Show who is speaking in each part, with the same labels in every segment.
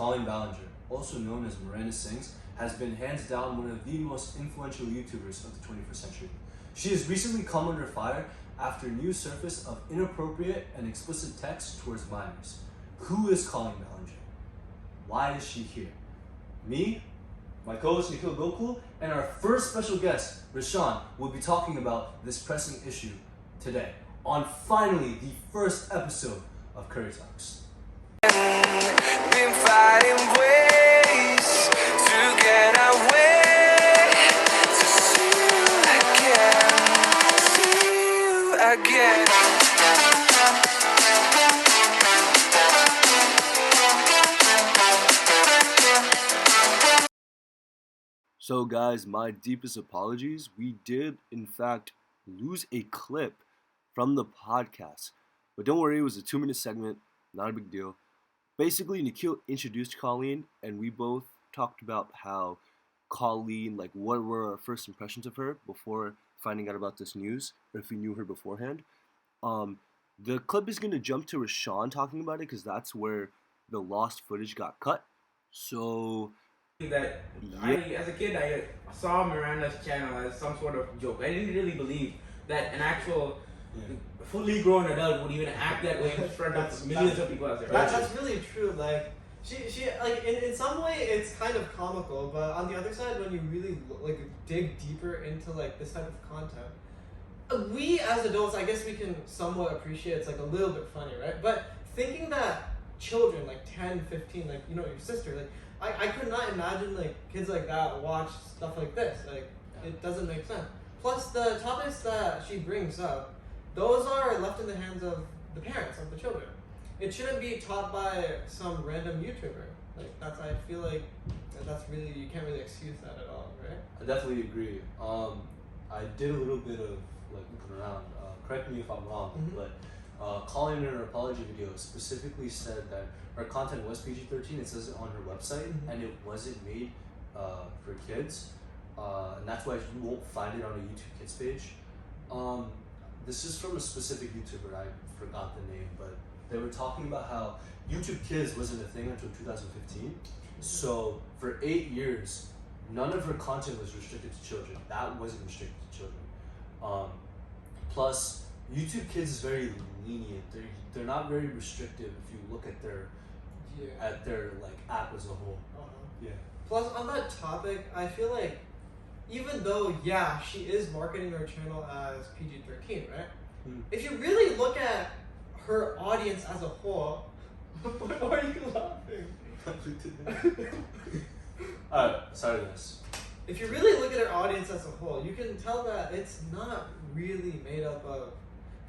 Speaker 1: Colleen Ballenger, also known as Miranda Sings, has been hands down one of the most influential YouTubers of the 21st century. She has recently come under fire after news surfaced of inappropriate and explicit text towards minors. Who is Colleen Ballenger? Why is she here? Me, my co-host Nikil Gokul, and our first special guest, Rashawn, will be talking about this pressing issue today on finally the first episode of curryTalks.
Speaker 2: Been fighting ways to get away, to see you again.
Speaker 1: So guys, my deepest apologies. We did, in fact, lose a clip from the podcast. But don't worry, it was a 2-minute segment, not a big deal. Basically, Nikil introduced Colleen, and we both talked about how Colleen, like what were our first impressions of her before finding out about this news, or if we knew her beforehand. The clip is going to jump to Rashawn talking about it, because that's where the lost footage got cut. So...
Speaker 3: that as a kid, I saw Miranda's channel as some sort of joke. I didn't really believe that an actual fully grown adult would even act that way in front of millions of people out there.
Speaker 4: That's really true. Like she like in some way it's kind of comical, but on the other side, when you really like dig deeper into like this type of content, we as adults, I guess we can somewhat appreciate it's like a little bit funny, right? But thinking that children like 10, 15, like your sister, like I could not imagine like kids like that watch stuff like this. Like it doesn't make sense. Plus the topics that she brings up, those are left in the hands of the parents of the children. It shouldn't be taught by some random YouTuber. Like I feel like that's really, you can't really excuse that at all, right?
Speaker 1: I definitely agree. I did a little bit of like looking around. Correct me if I'm wrong, but Colleen in her apology video specifically said that her content was PG-13. It says it on her website, and it wasn't made for kids, and that's why you won't find it on a YouTube Kids page. This is from a specific YouTuber. I forgot the name, but they were talking about how YouTube Kids wasn't a thing until 2015. So for 8 years, none of her content was restricted to children. That wasn't restricted to children. Plus, YouTube Kids is very lenient. They're not very restrictive if you look at their like app as a whole. Yeah.
Speaker 4: Plus on that topic, I feel like even though she is marketing her channel as PG-13, right? If you really look at her audience as a whole, why are you laughing?
Speaker 1: Alright, sorry guys.
Speaker 4: If you really look at her audience as a whole, you can tell that it's not really made up of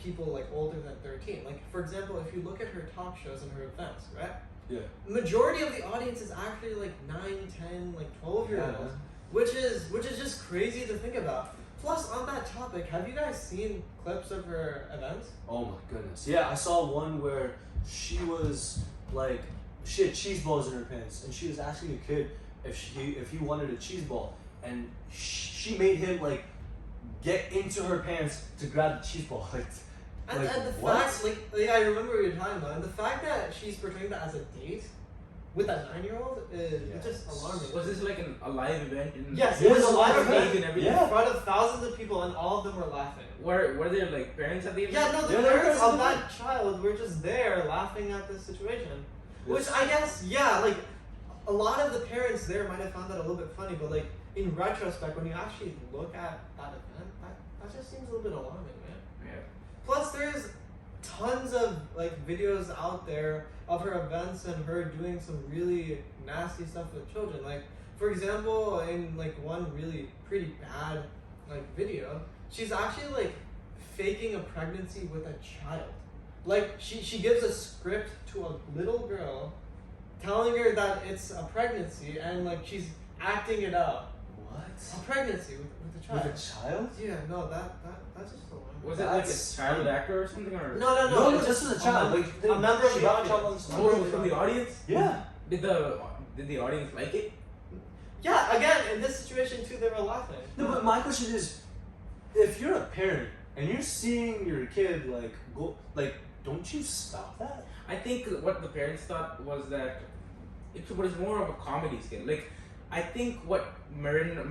Speaker 4: people like older than 13. Like for example, if you look at her talk shows and her events, right?
Speaker 1: Yeah.
Speaker 4: Majority of the audience is actually like 9, 10, like 12-year-olds, which is just crazy to think about. Plus, on that topic, have you guys seen clips of her events?
Speaker 1: Oh my goodness. Yeah, I saw one where she was like, she had cheese balls in her pants, and she was asking a kid if he wanted a cheese ball, and she made him like get into her pants to grab the cheese ball.
Speaker 4: And the fact, I remember what you're talking about, and the fact that she's portraying that as a date with that 9-year-old is just alarming.
Speaker 3: Was this like a live event?
Speaker 4: Yes, it was a live event
Speaker 3: and everything.
Speaker 4: in front of thousands of people, and all of them were laughing.
Speaker 3: Were there like parents at the event?
Speaker 4: Yeah, no, the parents of that child were just there laughing at this situation. Which I guess, like a lot of the parents there might have found that a little bit funny, but like in retrospect, when you actually look at that event, that just seems a little bit alarming, man.
Speaker 3: Yeah.
Speaker 4: Plus, there's tons of like videos out there of her events and her doing some really nasty stuff with children. Like, for example, in like one really pretty bad like video, she's actually like faking a pregnancy with a child. Like she gives a script to a little girl, telling her that it's a pregnancy, and like she's acting it out.
Speaker 1: What?
Speaker 4: A pregnancy with a child.
Speaker 1: With a child?
Speaker 4: Yeah, no, that's just so long.
Speaker 3: Was it like a child actor or something, or
Speaker 4: No,
Speaker 1: just as a child.
Speaker 4: A member of the audience.
Speaker 3: From the audience?
Speaker 1: Yeah.
Speaker 3: Did the audience like it?
Speaker 4: Yeah, again, in this situation too, they were laughing.
Speaker 1: No, but my question is, if you're a parent and you're seeing your kid like go, like, don't you stop that?
Speaker 3: I think what the parents thought was that it's more of a comedy skit. Like, I think what Miranda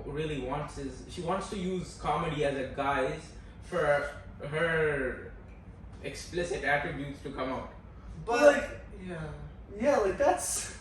Speaker 3: really wants is she wants to use comedy as a guise for her explicit attributes to come out.
Speaker 4: But
Speaker 1: like,
Speaker 4: yeah,
Speaker 1: like that's.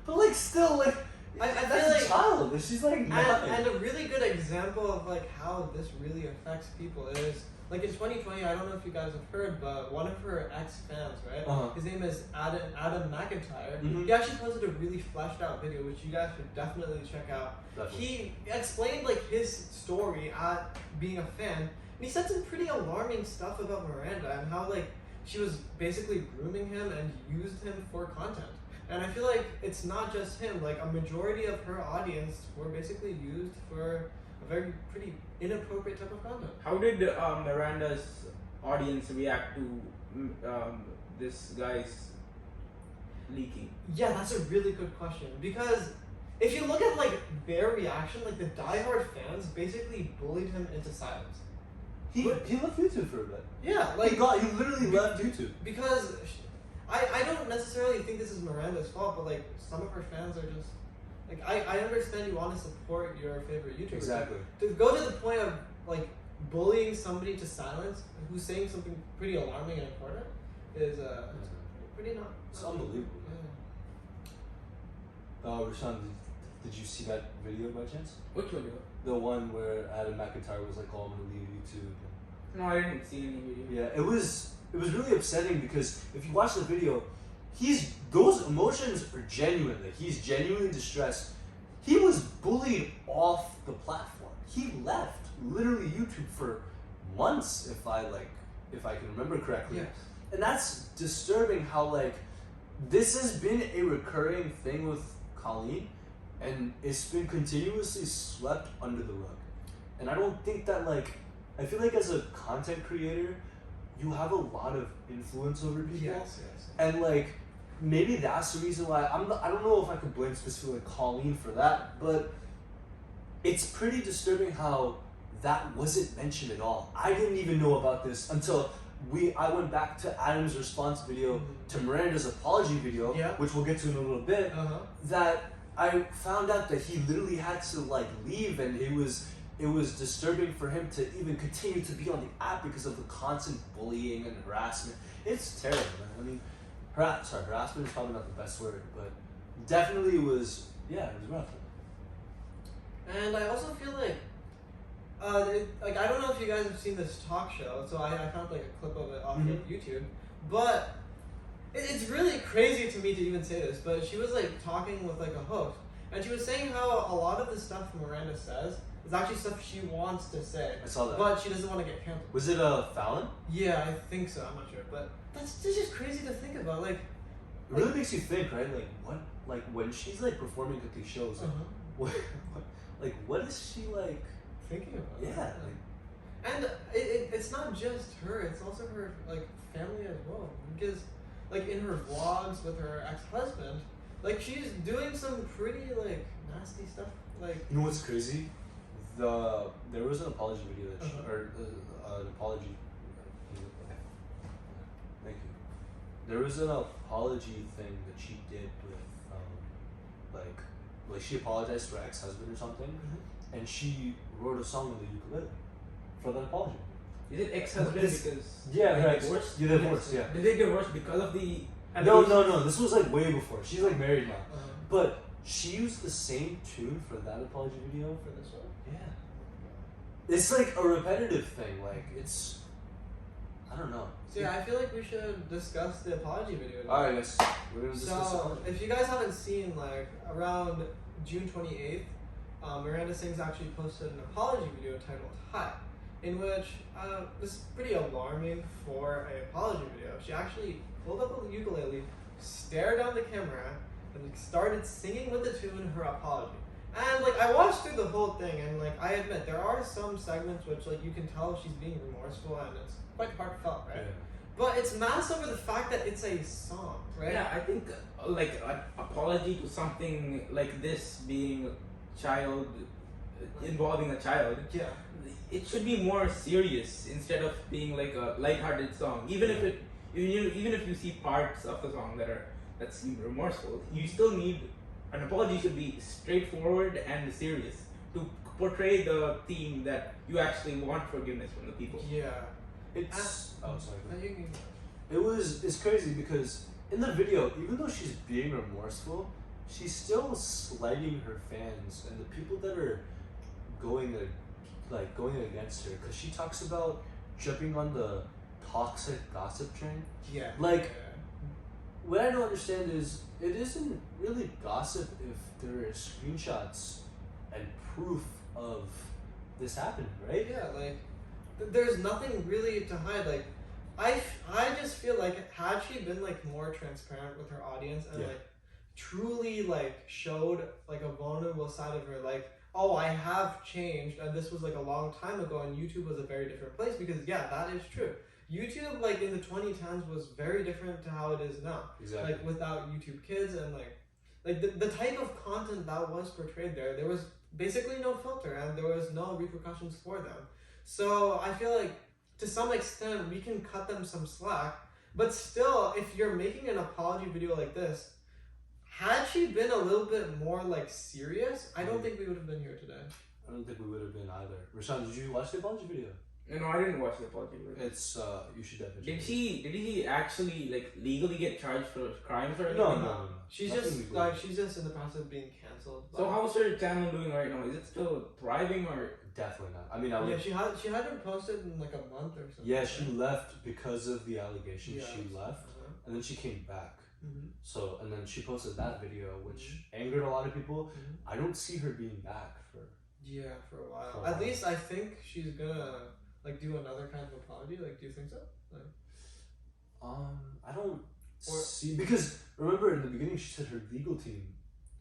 Speaker 1: But like, still, like,
Speaker 4: I
Speaker 1: that's
Speaker 4: feel
Speaker 1: a
Speaker 4: like,
Speaker 1: child. She's like,
Speaker 4: and a really good example of like how this really affects people is like in 2020. I don't know if you guys have heard, but one of her ex-fans, right? His name is Adam McIntyre.
Speaker 1: Mhm.
Speaker 4: He actually posted a really fleshed out video, which you guys should definitely check out.
Speaker 1: Definitely.
Speaker 4: He explained like his story at being a fan, and he said some pretty alarming stuff about Miranda and how like she was basically grooming him and used him for content. And I feel like it's not just him. Like a majority of her audience were basically used for a very pretty inappropriate type of content.
Speaker 3: How did Miranda's audience react to this guy's leaking?
Speaker 4: Yeah, that's a really good question because if you look at like their reaction, like the diehard fans basically bullied him into silence.
Speaker 1: He left YouTube for a bit.
Speaker 4: Yeah, like
Speaker 1: He literally left YouTube.
Speaker 4: because I don't necessarily think this is Miranda's fault, but like some of her fans are just like I understand you want to support your favorite YouTuber.
Speaker 1: Exactly.
Speaker 4: To go to the point of like bullying somebody to silence who's saying something pretty alarming and important is pretty not.
Speaker 1: It's unbelievable.
Speaker 4: Yeah.
Speaker 1: Rashan, did you see that video by chance?
Speaker 3: Which video?
Speaker 1: The one where Adam McIntyre was like, "Oh, I'm gonna leave YouTube."
Speaker 3: No, I didn't see any video.
Speaker 1: Yeah, it was really upsetting because if you watch the video, those emotions are genuine. Like he's genuinely distressed. He was bullied off the platform. He left literally YouTube for months, if I can remember correctly.
Speaker 4: Yes.
Speaker 1: And that's disturbing how like this has been a recurring thing with Colleen, and it's been continuously swept under the rug. And I don't think that I feel like as a content creator, you have a lot of influence over people.
Speaker 4: Yes.
Speaker 1: And maybe that's the reason why I don't know if I could blame specifically Colleen for that, but it's pretty disturbing how that wasn't mentioned at all. I didn't even know about this until I went back to Adam's response video to Miranda's apology video, which we'll get to in a little bit. That I found out that he literally had to leave, and it was disturbing for him to even continue to be on the app because of the constant bullying and harassment. It's terrible, man. I mean, harassment is probably not the best word, but definitely it was rough.
Speaker 4: And I also feel I don't know if you guys have seen this talk show, so I found a clip of it off of YouTube, but it's really crazy to me to even say this, but she was talking with a host, and she was saying how a lot of the stuff Miranda says is actually stuff she wants to say.
Speaker 1: I saw that.
Speaker 4: But she doesn't want to get canceled.
Speaker 1: Was it Fallon?
Speaker 4: Yeah, I think so. I'm not sure, but that's just crazy to think about.
Speaker 1: It really makes you think, right? What when she's performing at these shows, what is she
Speaker 4: thinking about?
Speaker 1: Yeah.
Speaker 4: And it's not just her; it's also her family as well. Because in her vlogs with her ex-husband, she's doing some pretty nasty stuff.
Speaker 1: You know what's crazy? There was an apology video that an apology. Thank you. There was an apology thing that she did with she apologized to her ex-husband or something, and she wrote a song on the ukulele for that apology.
Speaker 3: Is it ex-husband because
Speaker 1: they
Speaker 3: divorced?
Speaker 1: Yeah, divorced. Yeah.
Speaker 3: Did they divorce because of the?
Speaker 1: No. This was way before. She's married now, but she used the same tune for that apology video
Speaker 4: For this one?
Speaker 1: Yeah. It's a repetitive thing. It's I don't know.
Speaker 4: So yeah, I feel we should discuss the apology video.
Speaker 1: Alright, guys. We're gonna discuss
Speaker 4: So if you guys haven't seen around June 28th, Miranda Sings actually posted an apology video titled "Hi," in which this is pretty alarming for an apology video. She actually pulled up a ukulele, stared down the camera, and started singing with the tune her apology. And I watched through the whole thing, and I admit there are some segments which you can tell she's being remorseful and it's quite heartfelt, right?
Speaker 1: Yeah.
Speaker 4: But it's masked over the fact that it's a song, right?
Speaker 3: Yeah, I think an apology to something like this being involving a child.
Speaker 4: Yeah.
Speaker 3: It should be more serious instead of being a lighthearted song. Even if you see parts of the song that are that seem remorseful. You still need an apology should be straightforward and serious to portray the theme that you actually want forgiveness from the people.
Speaker 4: Yeah.
Speaker 1: It's oh sorry.
Speaker 4: No, you can-
Speaker 1: It's crazy because in the video, even though she's being remorseful, she's still slighting her fans and the people that are going against her. Because she talks about jumping on the toxic gossip train.
Speaker 4: Yeah.
Speaker 1: Like, what I don't understand is it isn't really gossip if there are screenshots and proof of this happening, right?
Speaker 4: Yeah, like there's nothing really to hide. Like I just feel like had she been like more transparent with her audience and like truly like showed like a vulnerable side of her, like, oh, I have changed and this was like a long time ago and YouTube was a very different place, because yeah, that is true. YouTube like in the 2010s was very different to how it is now.
Speaker 1: Exactly.
Speaker 4: Like without YouTube Kids and like the type of content that was portrayed there was basically no filter and there was no repercussions for them. So I feel like to some extent we can cut them some slack, but still, if you're making an apology video like this, had she been a little bit more like serious, I don't think we would have been here today.
Speaker 1: I don't think we would have been either. Rashawn, did you watch the apology video?
Speaker 3: No, I didn't watch the apology video.
Speaker 1: It's you should definitely.
Speaker 3: Did he actually like legally get charged for crimes or anything?
Speaker 1: No.
Speaker 4: She's
Speaker 1: Nothing
Speaker 4: just
Speaker 1: legal.
Speaker 4: like she's just in the process of being canceled.
Speaker 3: So how's her channel doing right now? Is it still thriving or?
Speaker 1: Definitely not. I mean, I would.
Speaker 4: Yeah, she hadn't posted in like a month or something.
Speaker 1: Yeah, she left because of the allegations.
Speaker 4: Yeah.
Speaker 1: She left, and then she came back.
Speaker 4: Mm-hmm.
Speaker 1: So, and then she posted that video, which angered a lot of people.
Speaker 4: Mm-hmm.
Speaker 1: I don't see her being back for.
Speaker 4: Yeah, for a while.
Speaker 1: For a
Speaker 4: At
Speaker 1: while.
Speaker 4: least I think she's gonna like do another kind of apology. Like, do you think so? Like,
Speaker 1: I don't see, because remember in the beginning she said her legal team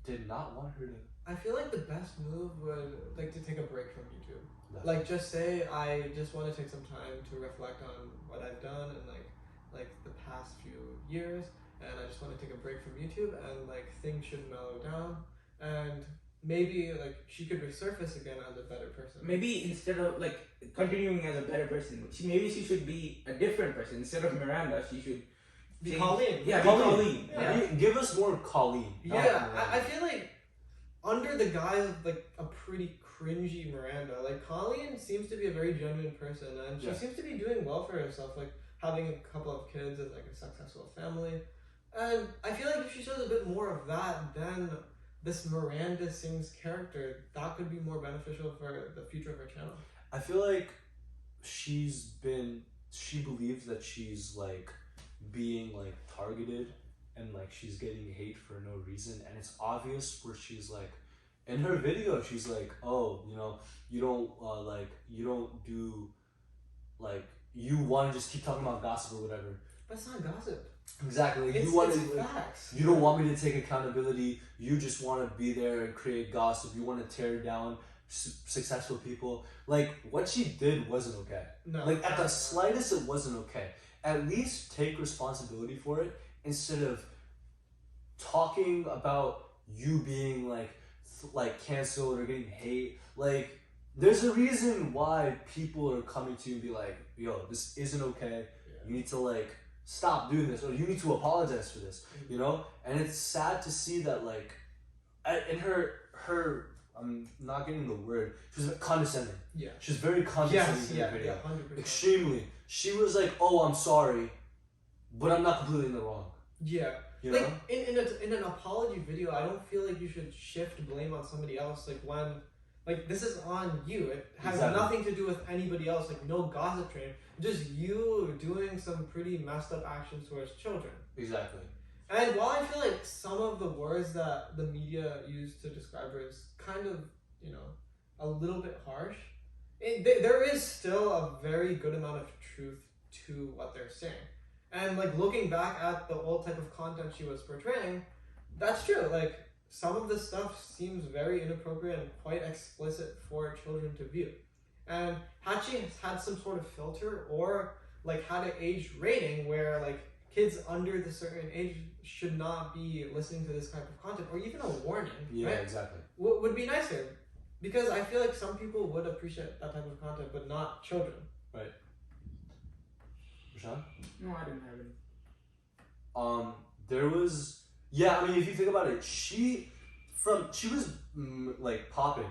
Speaker 1: did not want her to.
Speaker 4: I feel like the best move would like to take a break from YouTube.
Speaker 1: Left.
Speaker 4: Like, just say I just want to take some time to reflect on what I've done in like the past few years, and I just want to take a break from YouTube, and like things should mellow down, and maybe like she could resurface again as a better person.
Speaker 3: Maybe instead of like continuing as a better person, maybe she should be a different person. Instead of Miranda, she should
Speaker 4: Be
Speaker 3: change-
Speaker 4: Colleen.
Speaker 3: Yeah, be
Speaker 1: Colleen.
Speaker 3: Colleen.
Speaker 4: Yeah.
Speaker 1: Give us more Colleen. not
Speaker 4: Yeah,
Speaker 1: Miranda.
Speaker 4: I feel like under the guise of like a pretty cringy Miranda, like Colleen seems to be a very genuine person, and she
Speaker 1: Yeah.
Speaker 4: seems to be doing well for herself, like having a couple of kids and like a successful family. And I feel like if she shows a bit more of that, then this Miranda Singh's character, that could be more beneficial for the future of her channel.
Speaker 1: I feel like she believes that she's like being like targeted and like she's getting hate for no reason, and it's obvious where she's like in her video she's like, oh, you know, you don't do like, you want to just keep talking about gossip or whatever.
Speaker 4: But it's not gossip.
Speaker 1: Exactly.
Speaker 4: It's,
Speaker 1: you want
Speaker 4: it's
Speaker 1: to
Speaker 4: facts.
Speaker 1: you don't want me to take accountability. You just want to be there and create gossip. You want to tear down successful people. Like, what she did wasn't okay.
Speaker 4: No.
Speaker 1: Like, at the slightest, it wasn't okay. At least take responsibility for it instead of talking about you being like canceled or getting hate. Like, there's a reason why people are coming to you and be like, yo, this isn't okay. You need to like stop doing this, or you need to apologize for this, you know? And it's sad to see that like in her I'm not getting the word, she was condescending.
Speaker 4: Yeah.
Speaker 1: She's very condescending in the video.
Speaker 4: Yeah, 100%.
Speaker 1: Extremely. She was like, oh, I'm sorry, but I'm not completely in the wrong.
Speaker 4: Yeah.
Speaker 1: You
Speaker 4: like
Speaker 1: know?
Speaker 4: in an apology video, I don't feel like you should shift blame on somebody else. Like when, like this is on you. It has
Speaker 1: Exactly.
Speaker 4: nothing to do with anybody else. Like no gossip train. Just you doing some pretty messed up actions towards children.
Speaker 1: Exactly.
Speaker 4: And while I feel like some of the words that the media use to describe her is kind of, you know, a little bit harsh, there is still a very good amount of truth to what they're saying. And like looking back at the old type of content she was portraying, that's true. Like some of the stuff seems very inappropriate and quite explicit for children to view. And had she had some sort of filter or like had an age rating where like kids under the certain age should not be listening to this type of content, or even a warning,
Speaker 1: Yeah,
Speaker 4: right?
Speaker 1: exactly.
Speaker 4: Would be nicer. Because I feel like some people would appreciate that type of content, but not children.
Speaker 1: Right. Rashawn?
Speaker 3: No, I didn't have any.
Speaker 1: There was Yeah, I mean, if you think about it, she was like popping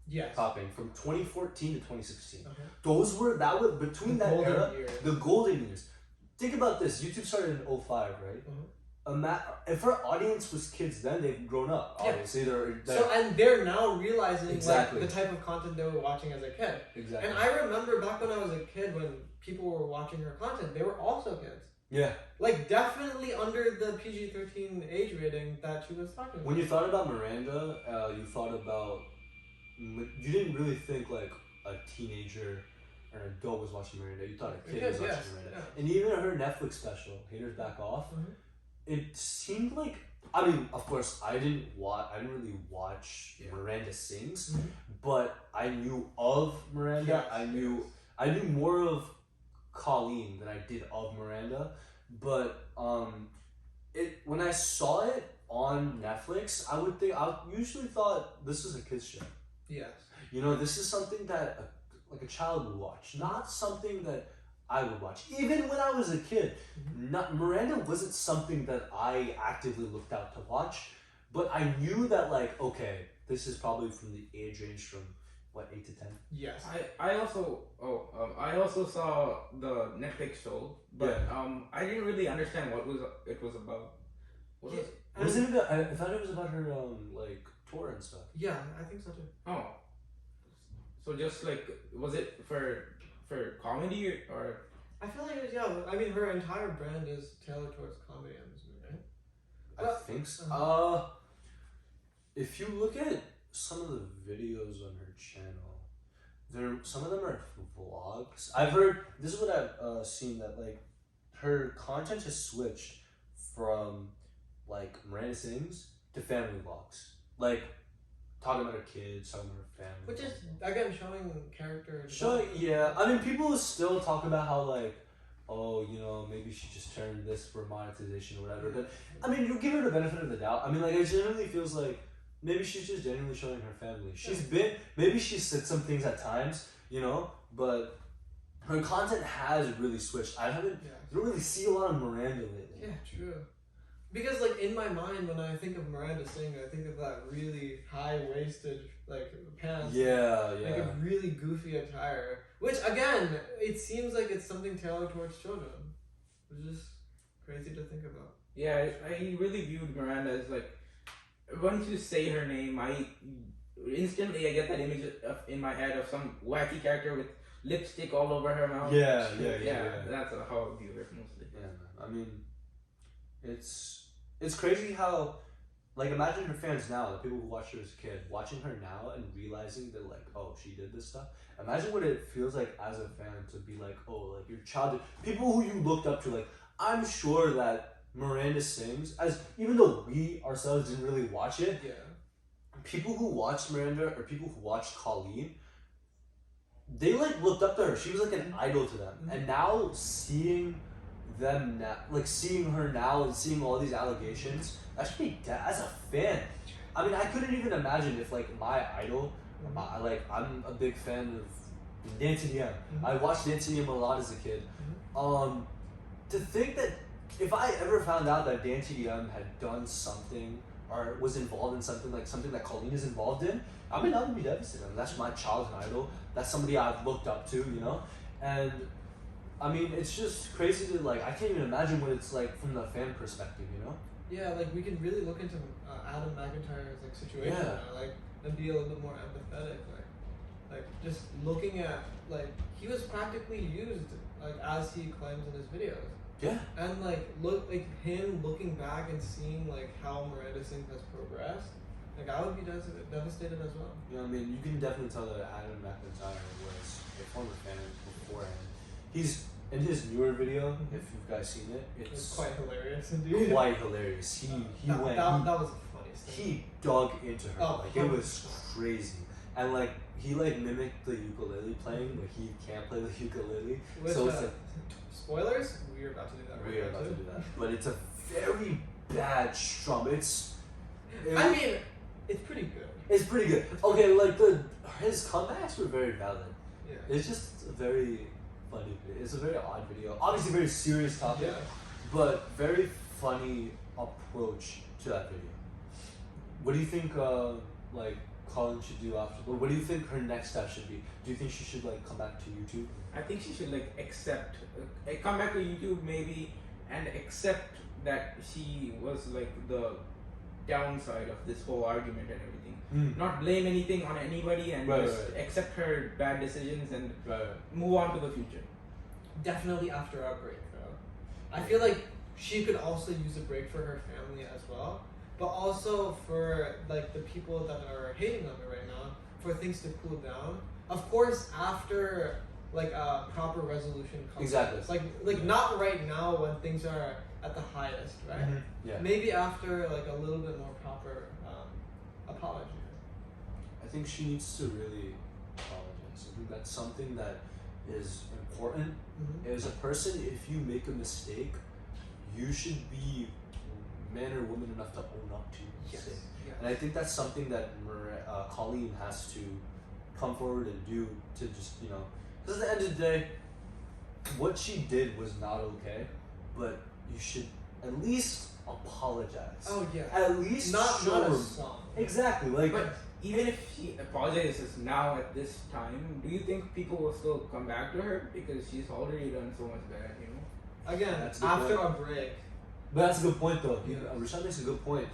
Speaker 4: Yes.
Speaker 1: from 2014 to 2016.
Speaker 4: Okay.
Speaker 1: Those were between
Speaker 4: The
Speaker 1: that
Speaker 4: golden
Speaker 1: era,
Speaker 4: years.
Speaker 1: the golden years. Think about this. YouTube started in 2005, right? If our audience was kids then, they've grown up.
Speaker 4: Yeah.
Speaker 1: Obviously,
Speaker 4: And they're now realizing
Speaker 1: Exactly.
Speaker 4: like the type of content they were watching as a kid.
Speaker 1: exactly.
Speaker 4: And I remember back when I was a kid, when people were watching her content, they were also kids.
Speaker 1: Yeah.
Speaker 4: Like definitely under the PG-13 age rating that she was talking about.
Speaker 1: When you thought about Miranda, you thought about you didn't really think like a teenager or an adult was watching Miranda. You thought a kid was watching Miranda.
Speaker 4: Yeah.
Speaker 1: And even her Netflix special, Haters Back Off, it seemed like, I mean, of course, I didn't really watch Miranda Sings, but I knew of Miranda.
Speaker 4: Yes.
Speaker 1: I knew more of Colleen than I did of Miranda. But when I saw it on Netflix, I usually thought this was a kids show.
Speaker 4: Yes.
Speaker 1: You know, this is something that a child would watch, not something that I would watch. Even when I was a kid, Miranda wasn't something that I actively looked out to watch, but I knew that like, okay, this is probably from the age range from what, 8 to 10.
Speaker 4: Yes.
Speaker 3: I also saw the Netflix show, but I didn't really understand what it was about. What was it?
Speaker 1: Wasn't it? I thought it was about her like tour and stuff.
Speaker 4: Yeah, I think so too.
Speaker 3: Oh, so just like, was it for comedy or?
Speaker 4: I feel like it's, I mean, her entire brand is tailored towards comedy, I'm assuming, right?
Speaker 1: I think so. If you look at some of the videos on her channel, some of them are vlogs. I've heard, this is what I've seen, that like her content has switched from like Miranda Sings to family vlogs, like talking about her kids, talking about her family,
Speaker 4: Which is again showing character.
Speaker 1: yeah. I mean, people still talk about how like, oh, you know, maybe she just turned this for monetization or whatever. But I mean, you give her the benefit of the doubt. I mean, like, it genuinely feels like maybe she's just genuinely showing her family. Maybe she's said some things at times, you know, but her content has really switched. I don't really see a lot of Miranda lately.
Speaker 4: Yeah, true. Because like in my mind, when I think of Miranda Singh, I think of that really high-waisted like pants.
Speaker 1: Yeah.
Speaker 4: Like a really goofy attire. Which again, it seems like it's something tailored towards children. Which is crazy to think about.
Speaker 3: Yeah, I really viewed Miranda as like, once you say her name, I get that image in my head of some wacky character with lipstick all over her mouth.
Speaker 1: Yeah.
Speaker 3: That's how I view her mostly.
Speaker 1: Yeah, man. I mean, it's crazy how, like, imagine her fans now, the people who watched her as a kid, watching her now and realizing that, like, oh, she did this stuff. Imagine what it feels like as a fan to be like, oh, like, your childhood, people who you looked up to, like, I'm sure that Miranda Sings, even though we ourselves didn't really watch it, people who watched Miranda or people who watched Colleen, they, like, looked up to her. She was, like, an idol to them. And now seeing them now, like seeing her now and seeing all these allegations, actually, as a fan, I mean, I couldn't even imagine if like my idol, I'm a big fan of Nancy DM. I watched Nancy DM a lot as a kid. To think that if I ever found out that Nancy DM had done something or was involved in something like something that Colleen is involved in, I mean, I would be devastated. I mean, that's my childhood idol. That's somebody I've looked up to, you know, and. I mean, it's just crazy to, like, I can't even imagine what it's like from the fan perspective, you know?
Speaker 4: Yeah, like, we can really look into Adam McIntyre's, like, situation now, like, and be a little bit more empathetic, like, just looking at, like, he was practically used, like, as he claims in his videos.
Speaker 1: Yeah.
Speaker 4: And, like, him looking back and seeing, like, how Miranda Singh has progressed, like, I would be devastated as well.
Speaker 1: Yeah, I mean, you can definitely tell that Adam McIntyre was a former fan beforehand. He's in his newer video, if you guys seen it, it's
Speaker 4: quite hilarious indeed.
Speaker 1: Quite hilarious. He
Speaker 4: that was the funniest thing.
Speaker 1: He dug into her. It was crazy. And like he like mimicked the ukulele playing, but he can't play the ukulele. So it's like
Speaker 4: spoilers? We're about to do that right now.
Speaker 1: We're about to do that. But it's a very bad strum.
Speaker 4: I mean, it's pretty good.
Speaker 1: It's pretty good. Okay, like his comebacks were very valid.
Speaker 4: Yeah.
Speaker 1: It's just very funny. It's a very odd video. Obviously, very serious topic, but very funny approach to that video. What do you think like Colleen should do after? What do you think her next step should be? Do you think she should like come back to YouTube?
Speaker 3: I think she should like accept, come back to YouTube maybe, and accept that she was like the downside of this whole argument and everything. Not blame anything on anybody and just accept her bad decisions and move on to the future.
Speaker 4: Definitely after a break, though. I feel like she could also use a break for her family as well, but also for like the people that are hating on her right now, for things to cool down. Of course, after like a proper resolution comes.
Speaker 1: Exactly.
Speaker 4: Like not right now when things are at the highest, right?
Speaker 1: Yeah.
Speaker 4: Maybe after like a little bit more proper apology.
Speaker 1: I think she needs to really apologize. I think that's something that is important. As a person, if you make a mistake, you should be man or woman enough to own up to your mistake.
Speaker 4: Yes.
Speaker 1: And I think that's something that Colleen has to come forward and do to just, you know, because at the end of the day, what she did was not okay, but you should at least apologize.
Speaker 4: Oh yeah.
Speaker 1: At least
Speaker 4: not
Speaker 1: show
Speaker 4: a
Speaker 1: her.
Speaker 4: song.
Speaker 1: Exactly. Like,
Speaker 3: But even if she apologizes now at this time, do you think people will still come back to her because she's already done so much bad, you know?
Speaker 4: Again,
Speaker 1: That's a good
Speaker 4: after
Speaker 1: point.
Speaker 4: a break.
Speaker 1: but that's a good point though.
Speaker 4: Yeah.
Speaker 1: Rashad makes a good point.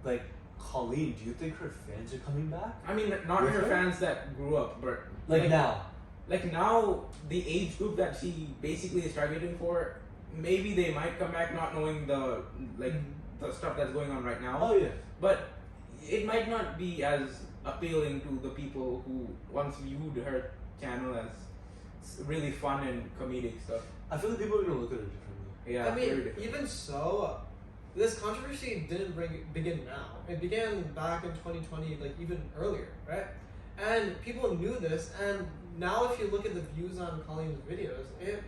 Speaker 1: Like, Colleen, do you think her fans are coming back?
Speaker 3: I mean, not
Speaker 1: With
Speaker 3: her
Speaker 1: her?
Speaker 3: fans that grew up, but
Speaker 1: Like now?
Speaker 3: Like now, the age group that she basically is targeting for, maybe they might come back not knowing the the stuff that's going on right now.
Speaker 1: Oh yeah.
Speaker 3: But it might not be as appealing to the people who once viewed her channel as really fun and comedic stuff.
Speaker 1: I feel like people are gonna look at her differently.
Speaker 3: Yeah,
Speaker 4: I
Speaker 3: very
Speaker 4: mean,
Speaker 3: different.
Speaker 4: even so, this controversy didn't begin now. It began back in 2020, like even earlier, right? And people knew this, and now if you look at the views on Colleen's videos,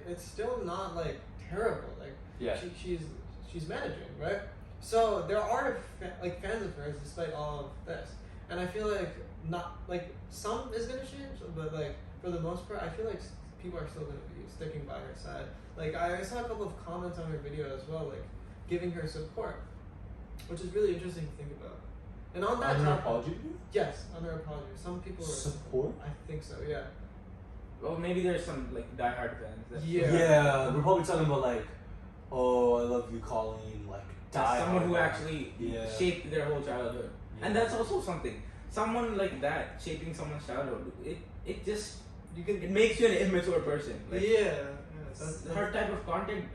Speaker 4: it's still not like terrible. Like
Speaker 1: Yeah.
Speaker 4: she's managing, right? So there are fans of hers despite all of this, and I feel like not like some is gonna change, but like for the most part, I feel like people are still gonna be sticking by her side. Like I saw a couple of comments on her video as well, like giving her support, which is really interesting to think about. And on that
Speaker 1: On her
Speaker 4: topic,
Speaker 1: apology video?
Speaker 4: yes, on her apology, some people are
Speaker 1: Support?
Speaker 4: I think so, yeah.
Speaker 3: Well, maybe there's some like diehard fans. That
Speaker 1: Yeah. We're probably talking about like, oh, I love you, Colleen. Like,
Speaker 3: someone who
Speaker 1: hard.
Speaker 3: actually
Speaker 1: Yeah.
Speaker 3: shaped their whole childhood, and
Speaker 1: Yeah.
Speaker 3: that's also something. Someone like that shaping someone's childhood, it just it makes you an immature person. Like,
Speaker 4: That's
Speaker 3: her type of content.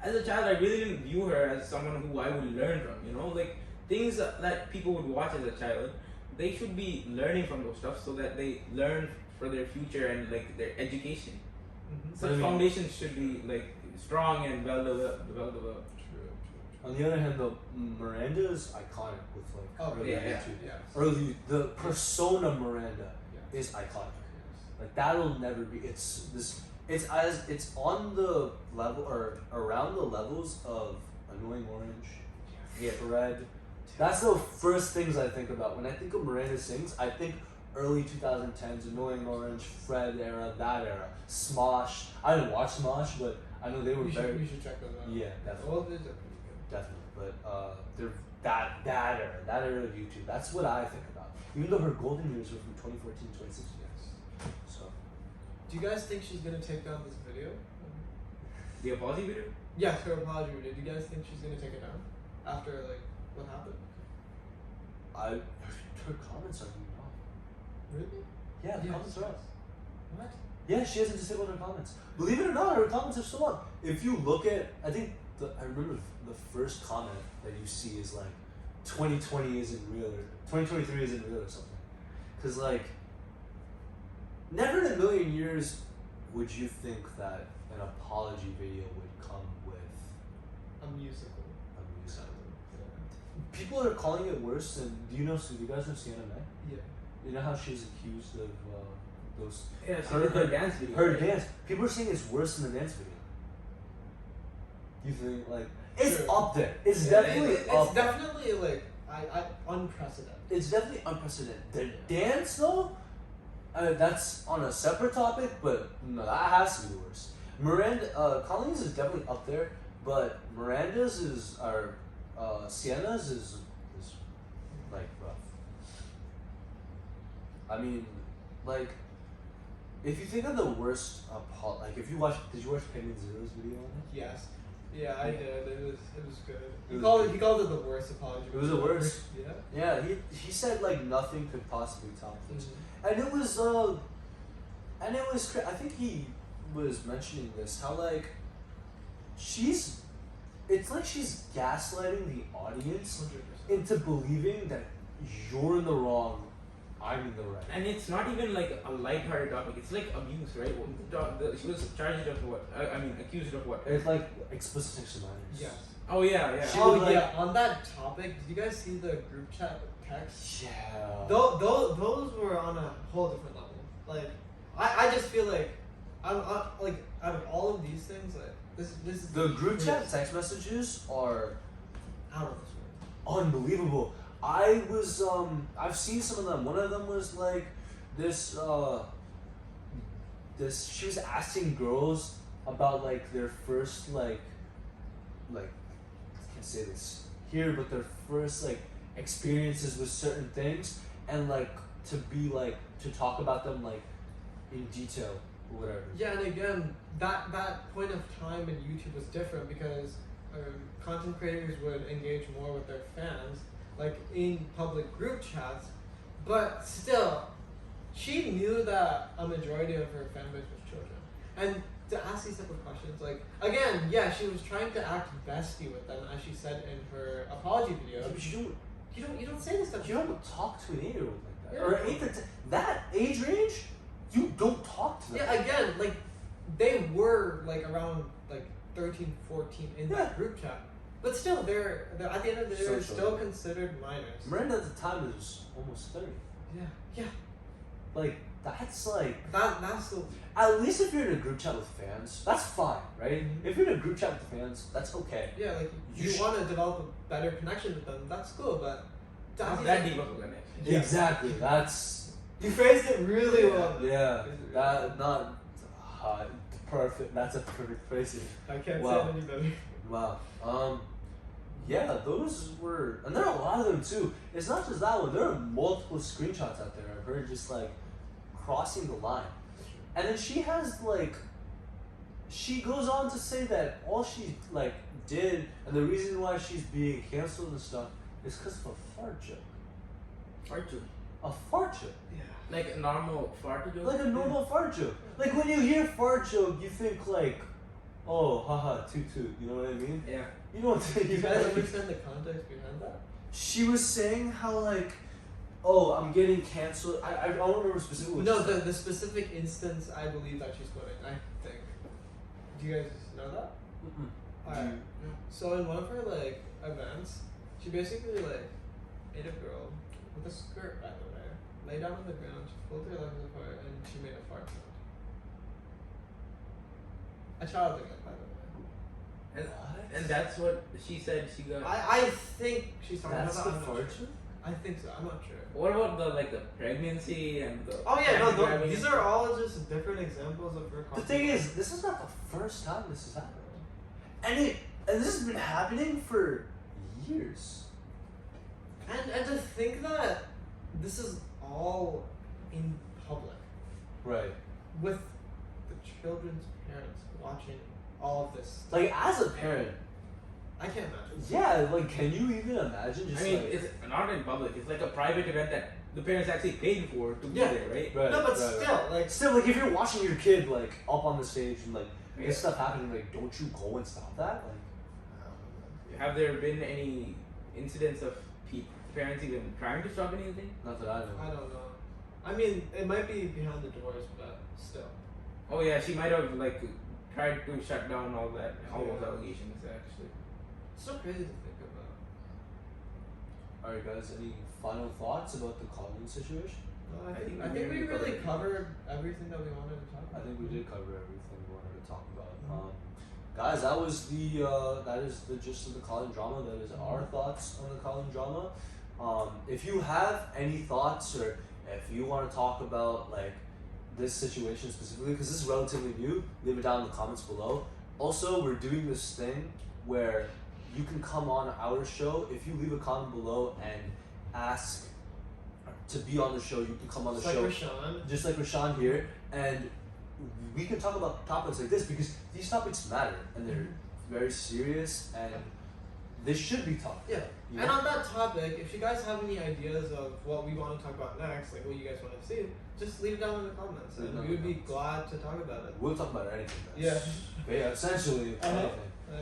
Speaker 3: As a child, I really didn't view her as someone who I would learn from. You know, like things that people would watch as a child, they should be learning from those stuff so that they learn for their future and like their education. Such
Speaker 1: I mean-
Speaker 3: foundations should be like strong and well developed.
Speaker 1: On the other hand, though, Miranda is iconic with like
Speaker 4: Oh,
Speaker 1: early
Speaker 3: yeah,
Speaker 1: YouTube.
Speaker 4: yeah.
Speaker 1: Early, the persona Miranda is iconic. Like that'll never be. It's on the level or around the levels of Annoying Orange, Fred. That's the first things I think about when I think of Miranda Sings. I think early 2010s, Annoying Orange, Fred era, that era, Smosh. I didn't watch Smosh, but I know they were
Speaker 4: We
Speaker 1: very.
Speaker 4: should check those out.
Speaker 1: Yeah, definitely.
Speaker 4: All of these are pretty good.
Speaker 1: Definitely, but they're that era of YouTube. That's what I think about. Even though her golden years were from 2014 to 2016. So,
Speaker 4: Do you guys think she's gonna take down this video?
Speaker 3: The apology video?
Speaker 4: Yes, her apology video. Do you guys think she's gonna take it down after like what happened?
Speaker 1: her comments are off.
Speaker 4: Really?
Speaker 1: Yeah, the
Speaker 4: Yes.
Speaker 1: comments are off.
Speaker 4: What?
Speaker 1: Yeah, she hasn't disabled her comments. Believe it or not, her comments are still up. If you look at, I remember the first comment that you see is like, 2020 isn't real or 2023 isn't real or something. Cause like, never in a million years would you think that an apology video would come with
Speaker 4: A musical.
Speaker 1: a music. People are calling it worse than. Do you guys know Sienna May?
Speaker 4: Yeah.
Speaker 1: You know how she's accused of those.
Speaker 3: Yeah, she did her dance video.
Speaker 1: Her
Speaker 3: right?
Speaker 1: dance. People are saying it's worse than the dance video. You think like it's
Speaker 4: Sure.
Speaker 1: up there? It's
Speaker 3: Yeah,
Speaker 1: definitely
Speaker 4: It's
Speaker 1: up.
Speaker 4: definitely like I unprecedented.
Speaker 1: It's definitely unprecedented. The dance though, that's on a separate topic, but no, that has to be the worst. Colleen's is definitely up there, but Miranda's are Sienna's is like rough. I mean, like, if you think of the worst, like if you did you watch Penguin Zero's video on it?
Speaker 4: Yes. Yeah, I did. It was good.
Speaker 1: It was
Speaker 4: He called it the worst apology.
Speaker 1: It was the worst.
Speaker 4: Yeah.
Speaker 1: Yeah, he said like nothing could possibly top this,
Speaker 4: Mm-hmm.
Speaker 1: and it was I think he was mentioning this how like it's like she's gaslighting the audience
Speaker 4: 100%.
Speaker 1: into believing that you're in the wrong, I'm in the right.
Speaker 3: And it's not even like a lighthearted topic. It's like abuse, right? She was charged of what? I mean, accused of what?
Speaker 1: It's like explicit sexual manners.
Speaker 4: Yes.
Speaker 3: Oh yeah.
Speaker 1: She
Speaker 4: Oh
Speaker 1: was like-
Speaker 4: yeah. On that topic, did you guys see the group chat text?
Speaker 1: Yeah.
Speaker 4: Those were on a whole different level. Like, I just feel like, I'm like out of all of these things, like this is
Speaker 1: The group chat text messages are
Speaker 4: out of this world.
Speaker 1: unbelievable. I've seen some of them. One of them was like this she was asking girls about like their first like I can't say this here, but their first like experiences with certain things, and like to talk about them like in detail or whatever.
Speaker 4: Yeah, and again, that point of time in YouTube was different because content creators would engage more with their fans, like in public group chats, but still, she knew that a majority of her fan base was children. And to ask these type of questions, like, again, yeah, she was trying to act bestie with them, as she said in her apology video.
Speaker 1: But
Speaker 4: You don't say this stuff.
Speaker 1: you don't talk to an 8-year-old like that.
Speaker 4: Yeah.
Speaker 1: Or 8 to 10, that age range, you don't talk to them.
Speaker 4: Yeah, again, like, they were, like, around, like, 13, 14 in
Speaker 1: Yeah.
Speaker 4: that group chat. But still, they're at the end of the day, they're
Speaker 1: So
Speaker 4: still considered minors.
Speaker 1: Miranda at the time was almost 30.
Speaker 4: Yeah.
Speaker 1: Like, that's like,
Speaker 4: That's the...
Speaker 1: at least if you're in a group chat with fans, that's fine, right?
Speaker 4: Mhm.
Speaker 1: If you're in a group chat with fans, that's okay.
Speaker 4: Yeah, like,
Speaker 1: You
Speaker 4: you
Speaker 1: sh-
Speaker 4: want to develop a better connection with them, that's cool, but...
Speaker 3: Not that deep of a connection.
Speaker 4: Yeah.
Speaker 1: Exactly, that's,
Speaker 4: You phrased it really well.
Speaker 1: yeah, that, not, perfect, that's a perfect phrasing.
Speaker 4: I can't
Speaker 1: Wow.
Speaker 4: say it any better.
Speaker 1: Wow. Yeah, those were, and there are a lot of them too. It's not just that one. There are multiple screenshots out there of her just like crossing the line, and then she has like, she goes on to say that all she like did, and the reason why she's being canceled and stuff is because of a fart joke.
Speaker 3: Fart joke.
Speaker 1: A fart joke,
Speaker 4: Yeah.
Speaker 3: Like a normal fart joke.
Speaker 1: like a normal fart joke. Like when you hear fart joke, you think like, oh, haha, toot toot. You know what I mean?
Speaker 3: Yeah.
Speaker 1: You know what
Speaker 4: Do you guys understand the context behind that?
Speaker 1: She was saying how like, oh, I'm getting canceled. I don't remember specifically. What
Speaker 4: No,
Speaker 1: she said.
Speaker 4: the specific instance I believe that she's quoting, I think. Do you guys know that?
Speaker 1: Mm-mm.
Speaker 4: Alright. So in one of her like events, she basically like made a girl with a skirt, by the way, lay down on the ground, she pulled her legs apart, and she made a fart sound. A child again, by the way.
Speaker 3: And that's what she said she got.
Speaker 4: I think she's talking
Speaker 1: That's
Speaker 4: about
Speaker 1: the
Speaker 4: that. I'm not
Speaker 1: fart
Speaker 4: sure.
Speaker 1: joke?
Speaker 4: I think so. I'm not sure.
Speaker 3: What about the pregnancy and the?
Speaker 4: Oh yeah, no,
Speaker 3: grabbing
Speaker 4: these
Speaker 3: and-
Speaker 4: are all just different examples of her.
Speaker 1: The thing is, this is not the first time this has happened, and this has been happening for years.
Speaker 4: and to think that this is all in public
Speaker 1: Right.
Speaker 4: with the children's parents watching all of this.
Speaker 1: Like as a parent,
Speaker 4: I can't imagine.
Speaker 1: yeah. Like, can you even imagine just
Speaker 3: I mean,
Speaker 1: like?
Speaker 3: it's not in public. It's like a private event that the parents actually paid for to be
Speaker 4: Yeah.
Speaker 3: there, right?
Speaker 1: Right,
Speaker 4: No, but
Speaker 1: right,
Speaker 4: still,
Speaker 1: right.
Speaker 4: like,
Speaker 1: Still, like if you're watching your kid like up on the stage and like
Speaker 3: Yeah.
Speaker 1: this stuff happening, like don't you go and stop that? Like,
Speaker 3: Have there been any incidents of parents even trying to stop anything?
Speaker 1: not that I know.
Speaker 4: I don't know. I mean, it might be behind the doors, but still.
Speaker 3: Oh yeah, she might have like tried to shut down all that, all those
Speaker 4: Yeah.
Speaker 3: allegations actually.
Speaker 4: It's so crazy to think about.
Speaker 1: All right, guys. Any final thoughts about the Colleen situation?
Speaker 4: No,
Speaker 3: I think
Speaker 4: I
Speaker 3: we
Speaker 4: think we
Speaker 3: really
Speaker 4: really
Speaker 3: covered
Speaker 4: covered everything that we wanted to talk
Speaker 1: I
Speaker 4: about.
Speaker 1: think we did cover everything we wanted to talk about.
Speaker 4: Mhm.
Speaker 1: Guys, that was that is the gist of the Colleen drama. That is our thoughts on the Colleen drama. If you have any thoughts or if you want to talk about like this situation specifically, because this is relatively new, leave it down in the comments below. Also, we're doing this thing where you can come on our show. If you leave a comment below and ask to be on the show, you can come on the
Speaker 4: Just
Speaker 1: show.
Speaker 4: like Rashawn.
Speaker 1: Just like Rashawn here. And we can talk about topics like this because these topics matter and they're very serious and they should be talked.
Speaker 4: Yeah.
Speaker 1: You
Speaker 4: And
Speaker 1: know?
Speaker 4: on that topic, if you guys have any ideas of what we want to talk about next, like what you guys want to see, just leave it down in the comments, and we would be glad to talk about it.
Speaker 1: We'll talk about anything, guys.
Speaker 4: Yeah.
Speaker 1: But yeah, essentially anything.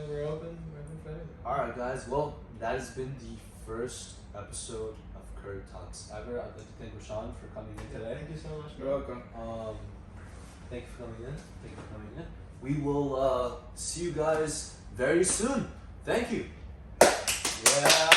Speaker 4: We're open for anything.
Speaker 1: Alright guys, well that has been the first episode of curryTalks ever. I'd like to thank Rashawn for coming in today.
Speaker 4: Thank you so much.
Speaker 3: You're welcome.
Speaker 1: Thank you for coming in. Thank you for coming in. We will see you guys very soon. Thank you.
Speaker 3: Yeah.